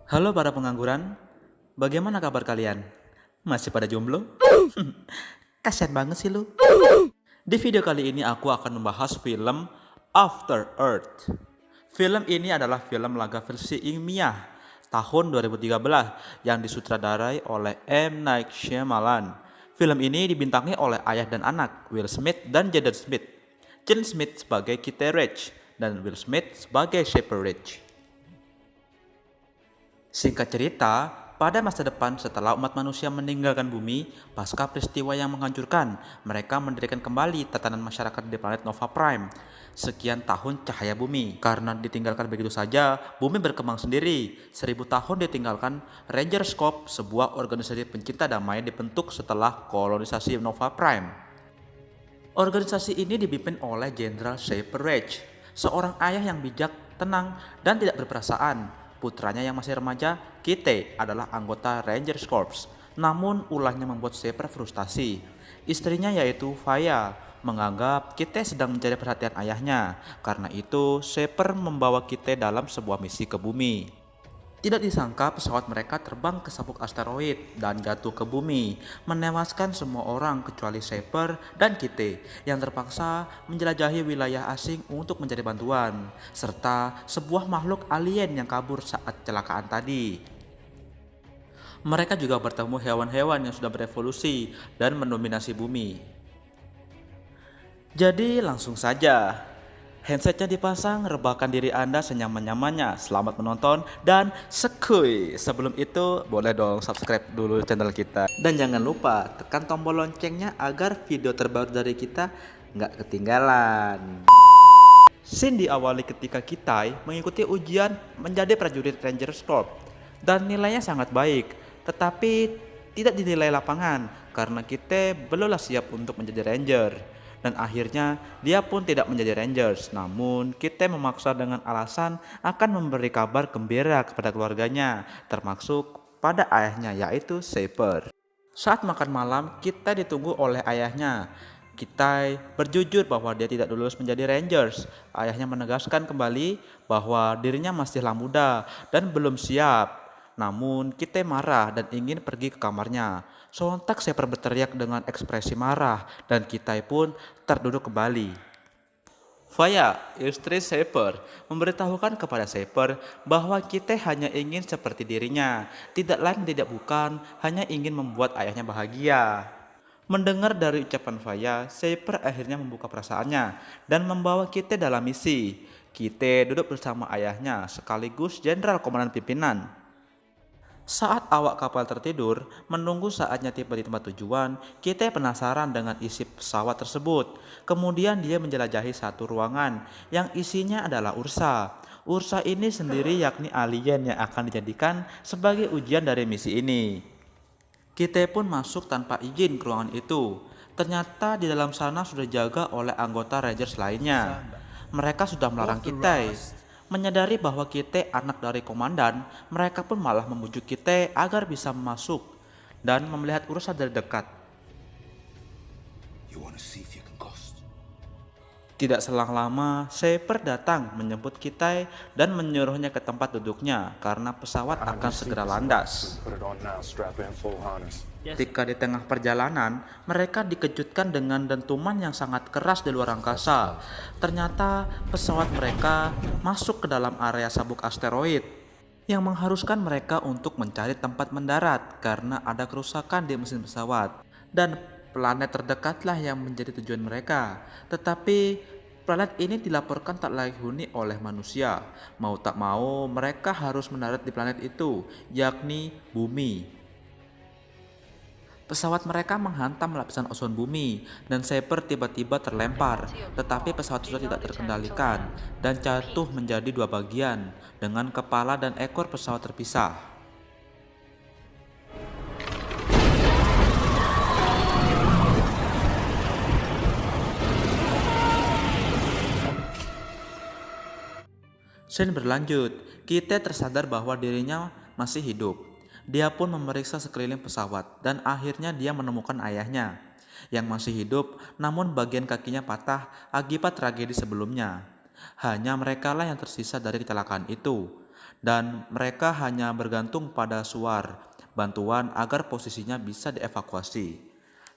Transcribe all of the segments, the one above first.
Halo para pengangguran, bagaimana kabar kalian? Masih pada jomblo? Kasian banget sih lu. Di video kali ini aku akan membahas film After Earth. Film ini adalah film laga versi ilmiah tahun 2013 yang disutradarai oleh M. Night Shyamalan. Film ini dibintangi oleh ayah dan anak, Will Smith dan Jaden Smith. Jaden Smith sebagai Kitty Rich dan Will Smith sebagai Shepard Rich. Singkat cerita, pada masa depan setelah umat manusia meninggalkan bumi, pasca peristiwa yang menghancurkan, mereka mendirikan kembali tatanan masyarakat di planet Nova Prime. Sekian tahun cahaya bumi, karena ditinggalkan begitu saja, bumi berkembang sendiri. 1000 tahun ditinggalkan, Rangers Corps, sebuah organisasi pencinta damai dibentuk setelah kolonisasi Nova Prime. Organisasi ini dipimpin oleh Jenderal Shepard Rich, seorang ayah yang bijak, tenang, dan tidak berperasaan. Putranya yang masih remaja, Kitty, adalah anggota Rangers Corps. Namun ulahnya membuat Shepard frustasi. Istrinya yaitu Faya menganggap Kitty sedang mencari perhatian ayahnya. Karena itu, Shepard membawa Kitty dalam sebuah misi ke bumi. Tidak disangka pesawat mereka terbang ke sabuk asteroid dan jatuh ke bumi, menewaskan semua orang kecuali Shepard dan Kitty yang terpaksa menjelajahi wilayah asing untuk mencari bantuan, serta sebuah makhluk alien yang kabur saat kecelakaan tadi. Mereka juga bertemu hewan-hewan yang sudah berevolusi dan mendominasi bumi. Jadi langsung saja, headsetnya dipasang, rebahkan diri Anda senyaman-nyamannya. Selamat menonton dan sekui. Sebelum itu boleh dong subscribe dulu channel kita. Dan jangan lupa tekan tombol loncengnya agar video terbaru dari kita nggak ketinggalan. Scene diawali ketika Kitai mengikuti ujian menjadi prajurit Rangers Corps dan nilainya sangat baik, tetapi tidak dinilai lapangan karena kita belumlah siap untuk menjadi ranger. Dan akhirnya dia pun tidak menjadi rangers, namun kita memaksa dengan alasan akan memberi kabar gembira kepada keluarganya, termasuk pada ayahnya yaitu Shepard. Saat makan malam, kita ditunggu oleh ayahnya. Kita berjujur bahwa dia tidak lulus menjadi Rangers. Ayahnya menegaskan kembali bahwa dirinya masihlah muda dan belum siap. Namun kita marah dan ingin pergi ke kamarnya. Sontak Shepard berteriak dengan ekspresi marah dan kita pun terduduk kembali. Faya, istri Shepard, memberitahukan kepada Shepard bahwa kita hanya ingin seperti dirinya, tidak lain tidak bukan, hanya ingin membuat ayahnya bahagia. Mendengar dari ucapan Faya, Shepard akhirnya membuka perasaannya dan membawa kita dalam misi. Kita duduk bersama ayahnya sekaligus jenderal komandan pimpinan. Saat awak kapal tertidur, menunggu saatnya tiba di tempat tujuan, kita penasaran dengan isi pesawat tersebut. Kemudian dia menjelajahi satu ruangan yang isinya adalah Ursa. Ursa ini sendiri yakni alien yang akan dijadikan sebagai ujian dari misi ini. Kita pun masuk tanpa izin ke ruangan itu. Ternyata di dalam sana sudah dijaga oleh anggota Rangers lainnya. Mereka sudah melarang kita. Menyadari bahwa kita anak dari komandan, mereka pun malah membujuk kita agar bisa masuk dan melihat Ursa dari dekat. Tidak selang lama, Shepard datang menjemput kita dan menyuruhnya ke tempat duduknya karena pesawat akan segera landas. Ketika di tengah perjalanan, mereka dikejutkan dengan dentuman yang sangat keras di luar angkasa. Ternyata pesawat mereka masuk ke dalam area sabuk asteroid yang mengharuskan mereka untuk mencari tempat mendarat karena ada kerusakan di mesin pesawat. Dan planet terdekatlah yang menjadi tujuan mereka. Tetapi planet ini dilaporkan tak layak huni oleh manusia. Mau tak mau mereka harus mendarat di planet itu, yakni bumi. Pesawat mereka menghantam lapisan ozon bumi dan Shepard tiba-tiba terlempar, tetapi pesawat itu tidak terkendalikan dan jatuh menjadi dua bagian dengan kepala dan ekor pesawat terpisah. Scene berlanjut, kita tersadar bahwa dirinya masih hidup. Dia pun memeriksa sekeliling pesawat dan akhirnya dia menemukan ayahnya yang masih hidup, namun bagian kakinya patah akibat tragedi sebelumnya. Hanya merekalah yang tersisa dari kecelakaan itu. dan mereka hanya bergantung pada suar bantuan agar posisinya bisa dievakuasi.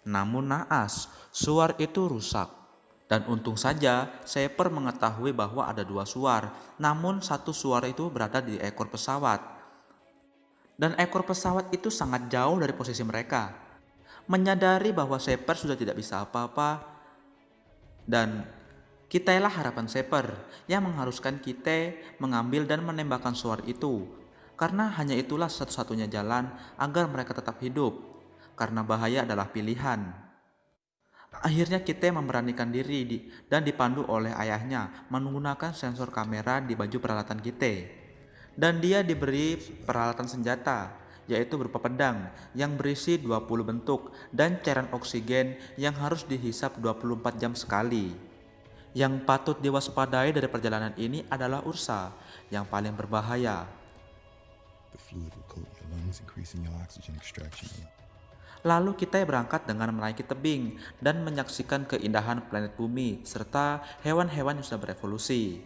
Namun naas, suar itu rusak. Dan untung saja Shaper mengetahui bahwa ada dua suar, namun satu suar itu berada di ekor pesawat. Dan ekor pesawat itu sangat jauh dari posisi mereka. Menyadari bahwa Shaper sudah tidak bisa apa-apa, dan kitailah harapan Shaper yang mengharuskan kita mengambil dan menembakkan suar itu. Karena hanya itulah satu-satunya jalan agar mereka tetap hidup. Karena bahaya adalah pilihan. Akhirnya kita memberanikan diri dan dipandu oleh ayahnya menggunakan sensor kamera di baju peralatan kita. Dan dia diberi peralatan senjata, yaitu berupa pedang yang berisi 20 bentuk dan cairan oksigen yang harus dihisap 24 jam sekali. Yang patut diwaspadai dari perjalanan ini adalah Ursa, yang paling berbahaya. The fluid will coat your lungs, increasing your oxygen extraction rate. Lalu kita berangkat dengan menaiki tebing dan menyaksikan keindahan planet bumi serta hewan-hewan yang sudah berevolusi.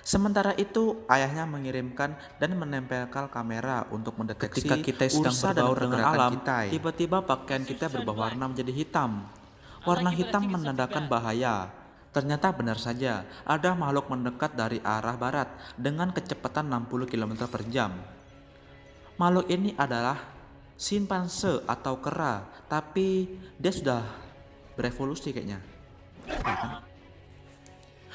Sementara itu, ayahnya mengirimkan dan menempelkan kamera untuk mendeteksi ketika kita sedang berbaur dengan alam. Tiba-tiba pakaian kita berubah warna menjadi hitam. Warna hitam menandakan bahaya. Ternyata benar saja, ada makhluk mendekat dari arah barat dengan kecepatan 60 km per jam. Makhluk ini adalah simpanse atau kera, tapi dia sudah berevolusi kayaknya.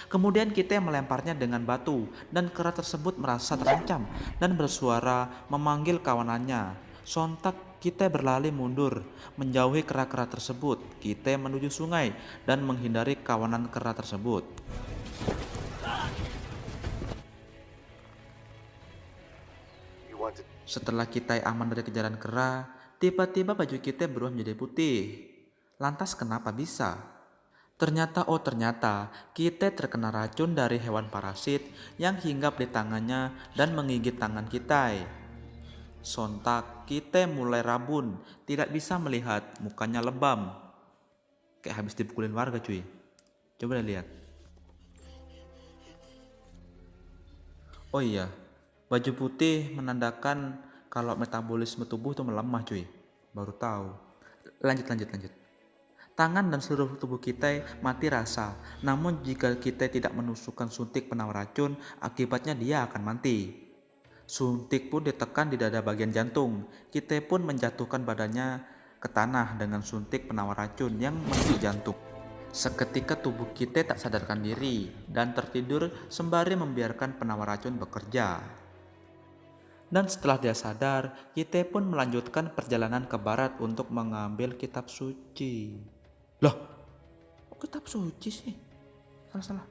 Kemudian kita melemparnya dengan batu dan kera tersebut merasa terancam dan bersuara memanggil kawanannya. Sontak kita berlari mundur menjauhi kera-kera tersebut. Kita menuju sungai dan menghindari kawanan kera tersebut. Setelah kita aman dari kejaran kera, tiba-tiba baju kita berubah menjadi putih. Lantas kenapa bisa? Ternyata kita terkena racun dari hewan parasit yang hinggap di tangannya dan menggigit tangan kita. Sontak kita mulai rabun, tidak bisa melihat, mukanya lebam. Kayak habis dipukulin warga cuy. Coba lihat. Oh iya, baju putih menandakan kalau metabolisme tubuh itu melemah cuy. Baru tahu. Lanjut. Tangan dan seluruh tubuh kita mati rasa. Namun jika kita tidak menusukkan suntik penawar racun, akibatnya dia akan mati. Suntik pun ditekan di dada bagian jantung. Kita pun menjatuhkan badannya ke tanah dengan suntik penawar racun yang menusuk jantung. Seketika tubuh kita tak sadarkan diri dan tertidur sembari membiarkan penawar racun bekerja. Dan setelah dia sadar, kita pun melanjutkan perjalanan ke barat untuk mengambil kitab suci. Loh, kok kitab suci sih? Salah.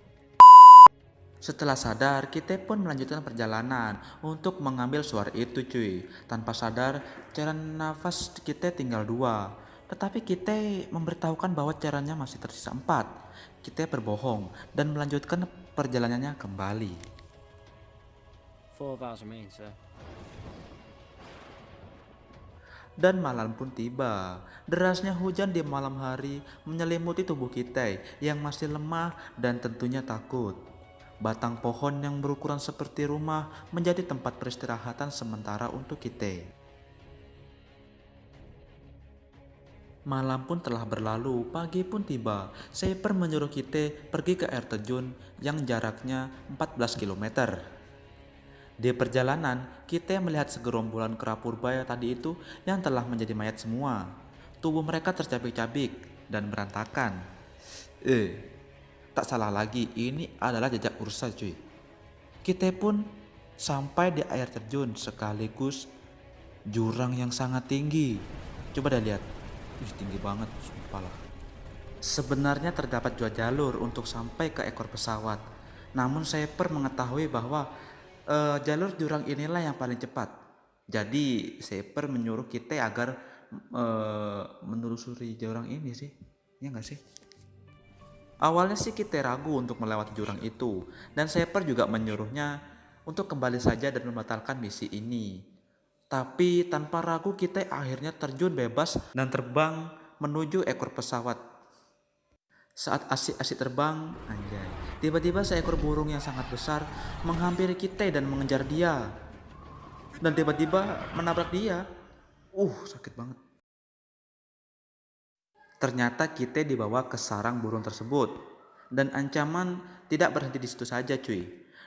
Setelah sadar, kita pun melanjutkan perjalanan untuk mengambil suara itu cuy. Tanpa sadar, cairan nafas kita tinggal 2. Tetapi kita memberitahukan bahwa cairannya masih tersisa 4. Kita berbohong dan melanjutkan perjalanannya kembali. 4 vowels remain, sir. Dan malam pun tiba. Derasnya hujan di malam hari menyelimuti tubuh kita yang masih lemah dan tentunya takut. Batang pohon yang berukuran seperti rumah menjadi tempat peristirahatan sementara untuk kita. Malam pun telah berlalu, pagi pun tiba. Shaper menyuruh kita pergi ke air terjun yang jaraknya 14 km. Di perjalanan, kita melihat segerombolan kera purba tadi itu yang telah menjadi mayat semua. Tubuh mereka tercabik-cabik dan berantakan. Tak salah lagi, ini adalah jejak Ursa cuy. Kita pun sampai di air terjun sekaligus jurang yang sangat tinggi. Coba dah lihat. Tinggi banget, sumpah lah. Sebenarnya terdapat 2 jalur untuk sampai ke ekor pesawat. Namun Shaper mengetahui bahwa jalur jurang inilah yang paling cepat. Jadi Shaper menyuruh kita agar menelusuri jurang ini sih. Ya nggak sih? Awalnya sih kita ragu untuk melewati jurang itu, dan Shaper juga menyuruhnya untuk kembali saja dan membatalkan misi ini. Tapi tanpa ragu kita akhirnya terjun bebas dan terbang menuju ekor pesawat. Saat asik-asik terbang, anjay, tiba-tiba seekor burung yang sangat besar menghampiri kita dan mengejar dia. Dan tiba-tiba menabrak dia. Sakit banget. Ternyata kita dibawa ke sarang burung tersebut. Dan ancaman tidak berhenti di situ saja, cuy.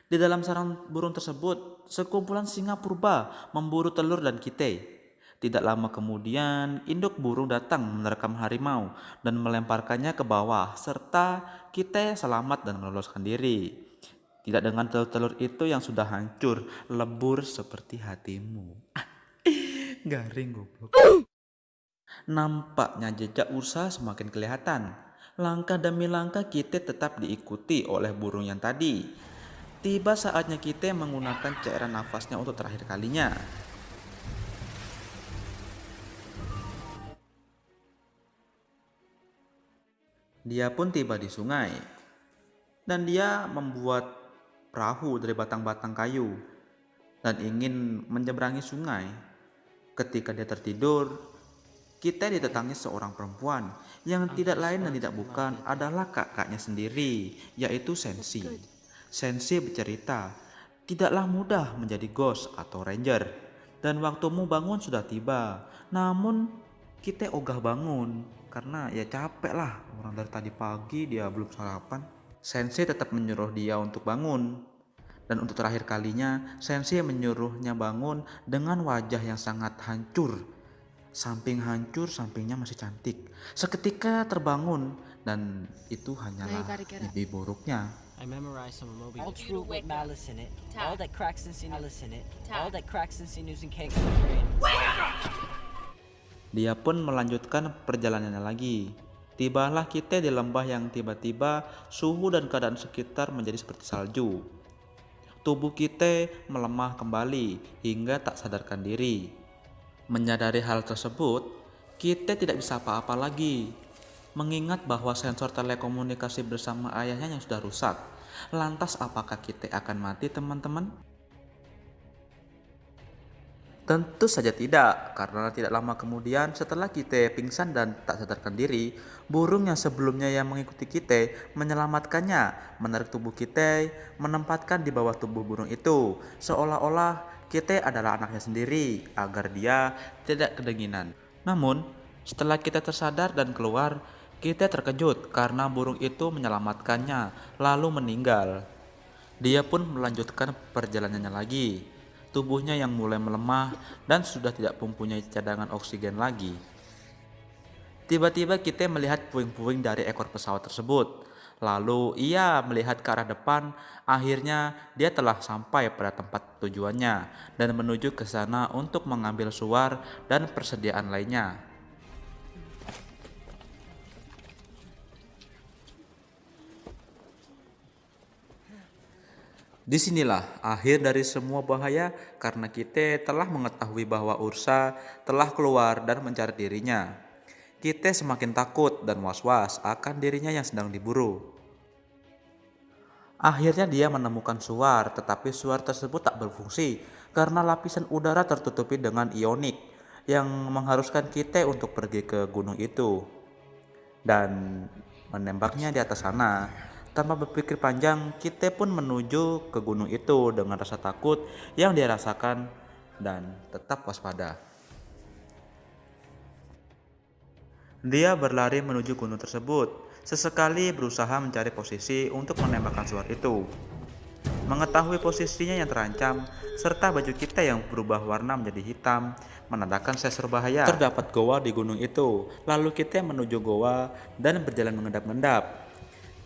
Di dalam sarang burung tersebut, sekumpulan singa purba memburu telur dan kita. Tidak lama kemudian, induk burung datang menerkam harimau dan melemparkannya ke bawah, serta kita selamat dan meloloskan diri. Tidak dengan telur-telur itu yang sudah hancur, lebur seperti hatimu. Garing goblok. Nampaknya jejak Ursa semakin kelihatan. Langkah demi langkah kita tetap diikuti oleh burung yang tadi. Tiba saatnya kita menggunakan cairan nafasnya untuk terakhir kalinya. Dia pun tiba di sungai. Dan dia membuat perahu dari batang-batang kayu dan ingin menyeberangi sungai. Ketika dia tertidur, kita ditetangi seorang perempuan yang tidak lain dan tidak bukan adalah kakaknya sendiri, yaitu Sensi. Sensi bercerita, tidaklah mudah menjadi ghost atau ranger, dan waktumu bangun sudah tiba. Namun kita ogah bangun karena ya capek lah, orang dari tadi pagi dia belum sarapan. Sensi tetap menyuruh dia untuk bangun. Dan untuk terakhir kalinya, Sensi menyuruhnya bangun dengan wajah yang sangat hancur. Samping hancur, sampingnya masih cantik. Seketika terbangun, dan itu hanyalah mimpi buruknya. I memorized some of Moby. All true with malice in it. All that cracks and malice in it. All that cracks and sinews and cakes in the brain. Dia pun melanjutkan perjalanannya lagi. Tibalah kita di lembah yang tiba-tiba suhu dan keadaan sekitar menjadi seperti salju. Tubuh kita melemah kembali hingga tak sadarkan diri. Menyadari hal tersebut, kita tidak bisa apa-apa lagi. Mengingat bahwa sensor telekomunikasi bersama ayahnya yang sudah rusak. Lantas apakah kita akan mati, teman-teman? Tentu saja tidak, karena tidak lama kemudian setelah kita pingsan dan tak sadarkan diri, burung yang sebelumnya yang mengikuti kita menyelamatkannya, menarik tubuh kita, menempatkan di bawah tubuh burung itu, seolah-olah kita adalah anaknya sendiri agar dia tidak kedinginan. Namun, setelah kita tersadar dan keluar, kita terkejut karena burung itu menyelamatkannya lalu meninggal. Dia pun melanjutkan perjalanannya lagi. Tubuhnya yang mulai melemah dan sudah tidak mempunyai cadangan oksigen lagi. Tiba-tiba kita melihat puing-puing dari ekor pesawat tersebut. Lalu ia melihat ke arah depan, akhirnya dia telah sampai pada tempat tujuannya dan menuju ke sana untuk mengambil suar dan persediaan lainnya. Disinilah akhir dari semua bahaya karena kita telah mengetahui bahwa Ursa telah keluar dan mencari dirinya. Kita semakin takut dan was-was akan dirinya yang sedang diburu. Akhirnya dia menemukan suar, tetapi suar tersebut tak berfungsi karena lapisan udara tertutupi dengan ionik yang mengharuskan kita untuk pergi ke gunung itu dan menembaknya di atas sana. Tanpa berpikir panjang, kita pun menuju ke gunung itu dengan rasa takut yang dia rasakan dan tetap waspada. Dia berlari menuju gunung tersebut, sesekali berusaha mencari posisi untuk menembakkan suar itu. Mengetahui posisinya yang terancam, serta baju kita yang berubah warna menjadi hitam, menandakan sensor bahaya. Terdapat goa di gunung itu, lalu kita menuju goa dan berjalan mengendap-endap.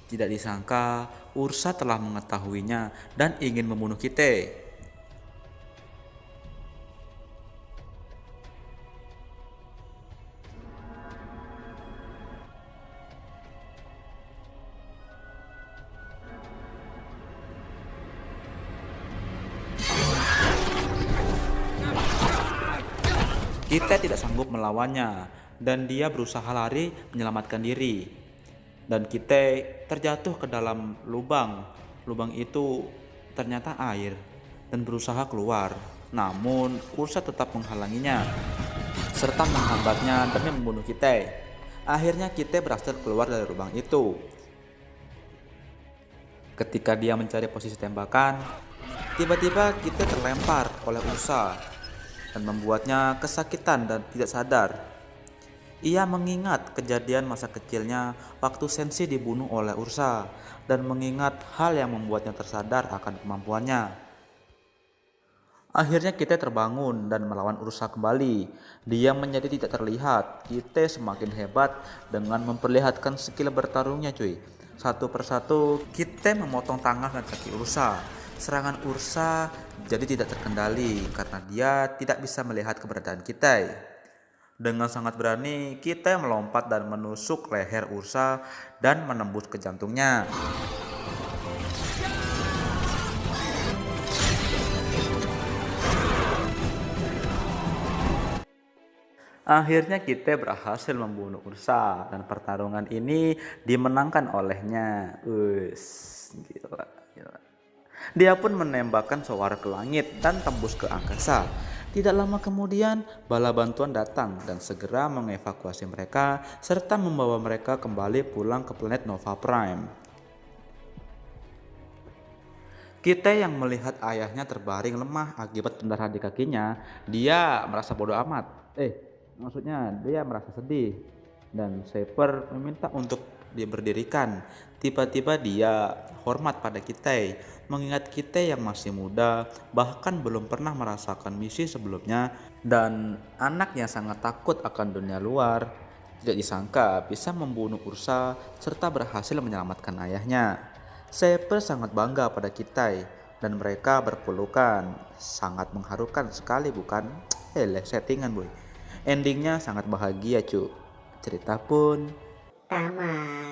Tidak disangka, Ursa telah mengetahuinya dan ingin membunuh kita. Kita tidak sanggup melawannya dan dia berusaha lari menyelamatkan diri. Dan kita terjatuh ke dalam lubang. Lubang itu ternyata air dan berusaha keluar. Namun Ursa tetap menghalanginya serta menghambatnya demi membunuh kita. Akhirnya kita berhasil keluar dari lubang itu. Ketika dia mencari posisi tembakan, tiba-tiba kita terlempar oleh Ursa dan membuatnya kesakitan dan tidak sadar. Ia mengingat kejadian masa kecilnya waktu Senshi dibunuh oleh Ursa dan mengingat hal yang membuatnya tersadar akan kemampuannya. Akhirnya kita terbangun dan melawan Ursa kembali. Dia menjadi tidak terlihat. Kita semakin hebat dengan memperlihatkan skill bertarungnya cuy. Satu persatu kita memotong tangan dan kaki Ursa. Serangan Ursa jadi tidak terkendali karena dia tidak bisa melihat keberadaan kita. Dengan sangat berani, kita melompat dan menusuk leher Ursa dan menembus ke jantungnya. Akhirnya kita berhasil membunuh Ursa dan pertarungan ini dimenangkan olehnya. Gila. Dia pun menembakkan suara ke langit dan tembus ke angkasa. Tidak lama kemudian, bala bantuan datang dan segera mengevakuasi mereka serta membawa mereka kembali pulang ke planet Nova Prime. Kita yang melihat ayahnya terbaring lemah akibat pendarahan di kakinya, dia merasa bodoh amat. Maksudnya dia merasa sedih dan Shaper meminta untuk dia berdirikan. Tiba-tiba dia hormat pada kita, mengingat kita yang masih muda, bahkan belum pernah merasakan misi sebelumnya, dan anak yang sangat takut akan dunia luar. Tidak disangka bisa membunuh Ursa serta berhasil menyelamatkan ayahnya. Shaper sangat bangga pada kita dan mereka berpelukan. Sangat mengharukan sekali bukan? Settingan boy. Endingnya sangat bahagia cu. Cerita pun tamat.